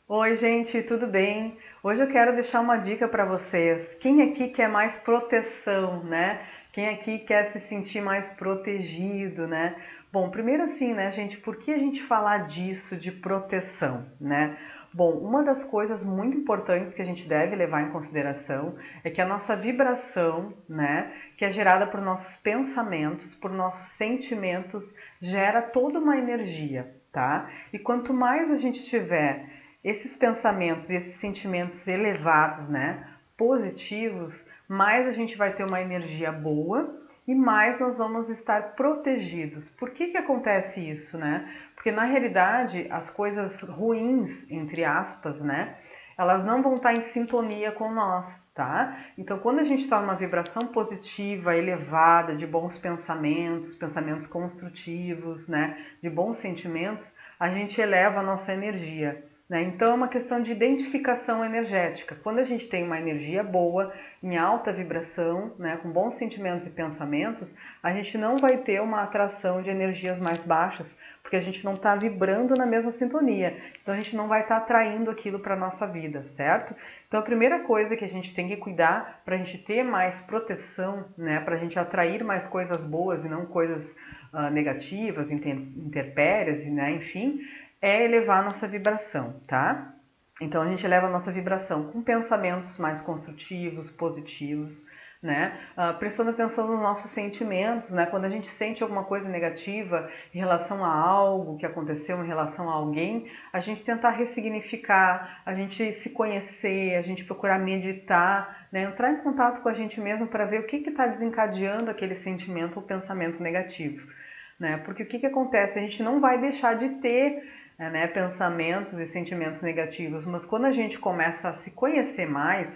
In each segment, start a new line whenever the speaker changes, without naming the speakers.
Oi, gente, tudo bem? Hoje eu quero deixar uma dica para vocês. Quem aqui quer mais proteção, né? Quem aqui quer se sentir mais protegido, né? Bom, primeiro assim, né, gente, por que a gente falar disso de proteção, né? Bom, uma das coisas muito importantes que a gente deve levar em consideração é que a nossa vibração, né, que é gerada por nossos pensamentos, por nossos sentimentos, gera toda uma energia, tá? E quanto mais a gente tiver esses pensamentos e esses sentimentos elevados, né, positivos, mais a gente vai ter uma energia boa e mais nós vamos estar protegidos. Por que acontece isso, né? Porque na realidade as coisas ruins, entre aspas, né, elas não vão estar em sintonia com nós, tá? Então quando a gente está numa vibração positiva, elevada, de bons pensamentos, pensamentos construtivos, né, de bons sentimentos, a gente eleva a nossa energia. Então é uma questão de identificação energética. Quando a gente tem uma energia boa, em alta vibração, né, com bons sentimentos e pensamentos, a gente não vai ter uma atração de energias mais baixas, porque a gente não está vibrando na mesma sintonia. Então a gente não vai estar atraindo aquilo para a nossa vida, certo? Então a primeira coisa que a gente tem que cuidar para a gente ter mais proteção, né, para a gente atrair mais coisas boas e não coisas negativas, intempéries, né, enfim, é elevar a nossa vibração, tá? Então a gente eleva a nossa vibração com pensamentos mais construtivos, positivos, né? Prestando atenção nos nossos sentimentos, né? Quando a gente sente alguma coisa negativa em relação a algo que aconteceu, em relação a alguém, a gente tentar ressignificar, a gente se conhecer, a gente procurar meditar, né? Entrar em contato com a gente mesmo para ver o que está desencadeando aquele sentimento ou pensamento negativo, né? Porque o que acontece? A gente não vai deixar de ter, né, pensamentos e sentimentos negativos, mas quando a gente começa a se conhecer mais,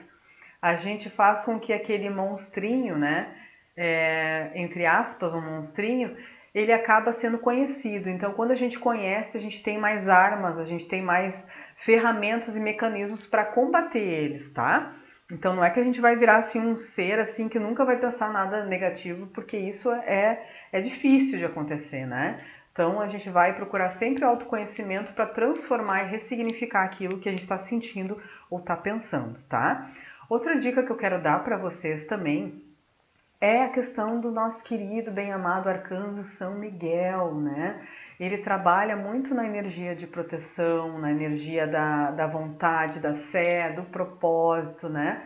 a gente faz com que aquele monstrinho, né, entre aspas, um monstrinho, ele acaba sendo conhecido. Então, quando a gente conhece, a gente tem mais armas, a gente tem mais ferramentas e mecanismos para combater eles, tá? Então, não é que a gente vai virar assim um ser assim que nunca vai pensar nada negativo, porque isso é difícil de acontecer, né? Então, a gente vai procurar sempre o autoconhecimento para transformar e ressignificar aquilo que a gente está sentindo ou está pensando, tá? Outra dica que eu quero dar para vocês também é a questão do nosso querido, bem-amado arcanjo São Miguel, né? Ele trabalha muito na energia de proteção, na energia da vontade, da fé, do propósito, né?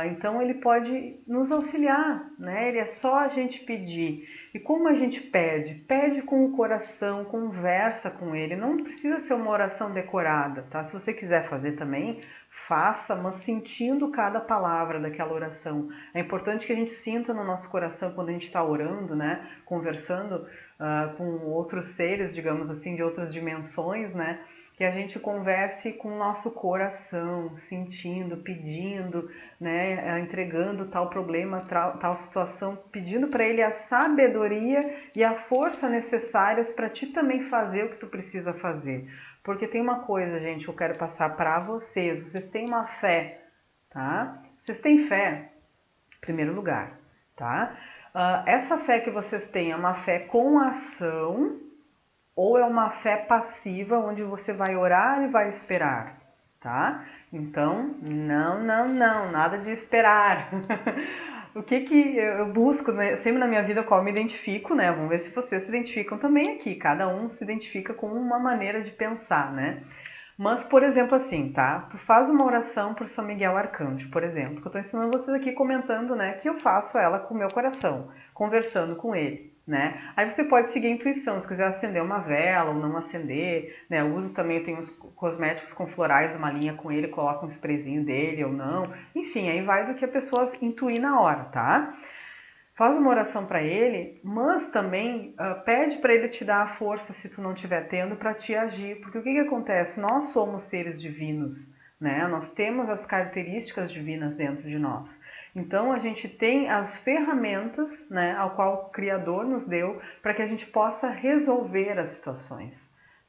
Então ele pode nos auxiliar, né? Ele é só a gente pedir. E como a gente pede? Pede com o coração, conversa com ele. Não precisa ser uma oração decorada, tá? Se você quiser fazer também, faça, mas sentindo cada palavra daquela oração. É importante que a gente sinta no nosso coração quando a gente está orando, né? Conversando com outros seres, digamos assim, de outras dimensões, né? Que a gente converse com o nosso coração, sentindo, pedindo, né, entregando tal problema, tal situação, pedindo para ele a sabedoria e a força necessárias para ti também fazer o que tu precisa fazer. Porque tem uma coisa, gente, que eu quero passar para vocês. Vocês têm uma fé, tá? Vocês têm fé, em primeiro lugar, tá? Essa fé que vocês têm é uma fé com ação ou é uma fé passiva onde você vai orar e vai esperar, tá? Então, não, nada de esperar. O que eu busco, né? Sempre na minha vida, qual eu me identifico, né? Vamos ver se vocês se identificam também aqui. Cada um se identifica com uma maneira de pensar, né? Mas, por exemplo, assim, tá? Tu faz uma oração por São Miguel Arcanjo, por exemplo, que eu tô ensinando vocês aqui comentando, né, que eu faço ela com o meu coração, conversando com ele, né? Aí você pode seguir a intuição, se quiser acender uma vela ou não acender, né? Eu uso também, eu tenho uns cosméticos com florais, uma linha com ele, coloco um sprayzinho dele ou não. Enfim, aí vai do que a pessoa intuir na hora, tá? Faz uma oração para ele, mas também pede para ele te dar a força, se tu não estiver tendo, para te agir. Porque o que acontece? Nós somos seres divinos, né? Nós temos as características divinas dentro de nós. Então a gente tem as ferramentas, né, ao qual o Criador nos deu para que a gente possa resolver as situações,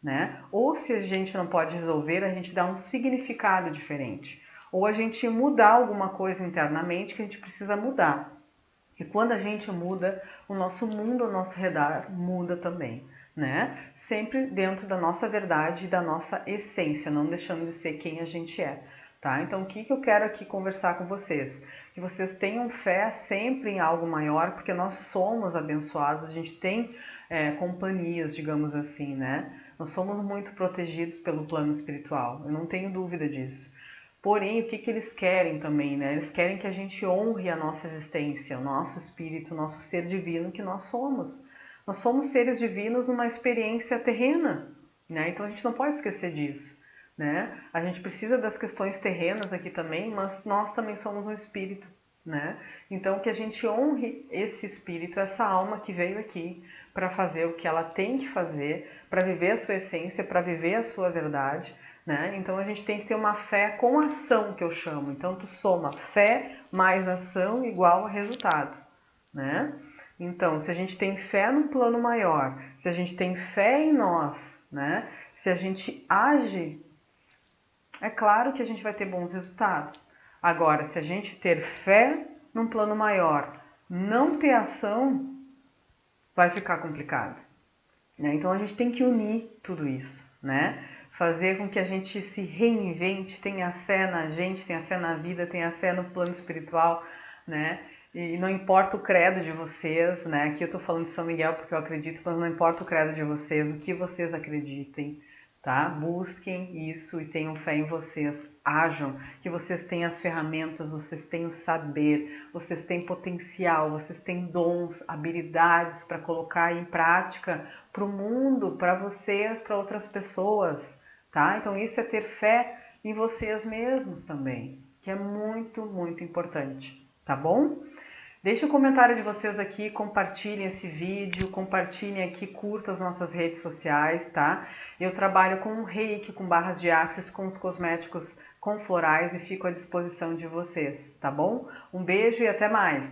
né? Ou se a gente não pode resolver, a gente dá um significado diferente. Ou a gente mudar alguma coisa internamente que a gente precisa mudar. E quando a gente muda, o nosso mundo ao nosso redor muda também, né? sempre dentro da nossa verdade e da nossa essência, não deixando de ser quem a gente é, tá? Então, o que eu quero aqui conversar com vocês? Que vocês tenham fé sempre em algo maior, porque nós somos abençoados, a gente tem companhias, digamos assim, né? Nós somos muito protegidos pelo plano espiritual, eu não tenho dúvida disso. Porém, o que eles querem também, né? Eles querem que a gente honre a nossa existência, o nosso espírito, o nosso ser divino que nós somos. Nós somos seres divinos numa experiência terrena, né? Então a gente não pode esquecer disso, né? A gente precisa das questões terrenas aqui também, mas nós também somos um espírito, né? Então que a gente honre esse espírito, essa alma que veio aqui para fazer o que ela tem que fazer, para viver a sua essência, para viver a sua verdade, né? Então a gente tem que ter uma fé com ação, que eu chamo. Então tu soma fé mais ação igual a resultado, né? Então, se a gente tem fé no plano maior, se a gente tem fé em nós, né? Se a gente age, é claro que a gente vai ter bons resultados. Agora, se a gente ter fé num plano maior, não ter ação, vai ficar complicado, né? Então a gente tem que unir tudo isso, né? Fazer com que a gente se reinvente, tenha fé na gente, tenha fé na vida, tenha fé no plano espiritual, né? E não importa o credo de vocês, né? Aqui eu tô falando de São Miguel porque eu acredito, mas não importa o credo de vocês, o que vocês acreditem, tá? Busquem isso e tenham fé em vocês. Ajam, que vocês têm as ferramentas, vocês têm o saber, vocês têm potencial, vocês têm dons, habilidades para colocar em prática para o mundo, para vocês, para outras pessoas, tá? Então isso é ter fé em vocês mesmos também, que é muito, muito importante, tá bom? Deixe o comentário de vocês aqui, compartilhem esse vídeo, compartilhem aqui, curtam as nossas redes sociais, tá? Eu trabalho com reiki, com barras de axis, com os cosméticos com florais e fico à disposição de vocês, tá bom? Um beijo e até mais!